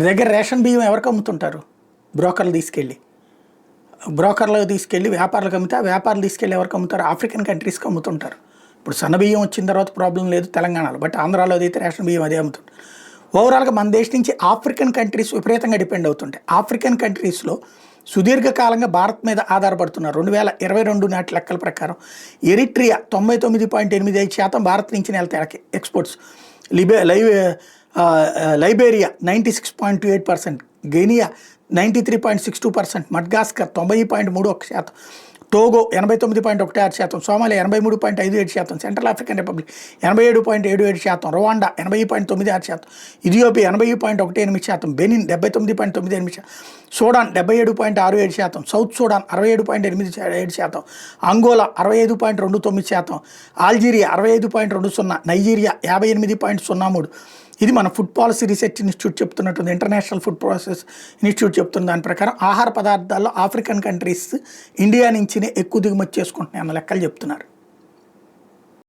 మన దగ్గర రేషన్ బియ్యం ఎవరికి అమ్ముతుంటారు? బ్రోకర్లు తీసుకెళ్ళి వ్యాపారులకు అమ్మితే ఆ వ్యాపారులు తీసుకెళ్ళి ఎవరికి అమ్ముతారు? ఆఫ్రికన్ కంట్రీస్కి అమ్ముతుంటారు. ఇప్పుడు సన్న బియ్యం వచ్చిన తర్వాత ప్రాబ్లం లేదు తెలంగాణలో, బట్ ఆంధ్రాలో అయితే రేషన్ బియ్యం అదే అమ్ముతుంటారు. ఓవరాల్గా మన దేశం నుంచి ఆఫ్రికన్ కంట్రీస్ విపరీతంగా డిపెండ్ అవుతుంటాయి. ఆఫ్రికన్ కంట్రీస్లో సుదీర్ఘకాలంగా భారత్ మీద ఆధారపడుతున్నారు. 2022 నాటి లెక్కల ప్రకారం ఎరిట్రియా 99.85% భారత్ నుంచి వెళ్తాయి exports. Liberia 96.28%, Guinea 93.62%, Madagascar 90.31%, Togo 89.16%, Somalia 83.57%, Central African Republic 87.77%, Rwanda 80.96%, Ethiopia 80.18%, Benin 79.98%, Sudan 77.67%, South Sudan 67.87%, Angola 65.29%, Algeria 65.20%, Nigeria 58.03%. ఇది మన ఫుడ్ పాలసీ రీసెర్చ్ ఇన్స్టిట్యూట్ చెప్తున్నట్టుంది. ఇంటర్నేషనల్ ఫుడ్ ప్రాసెస్ ఇన్స్టిట్యూట్ చెప్తున్న దాని ప్రకారం ఆహార పదార్థాల్లో ఆఫ్రికన్ కంట్రీస్ ఇండియా నుంచినే ఎక్కువ దిగుమతి చేసుకుంటున్నాయి అన్న లెక్కలు చెప్తున్నారు.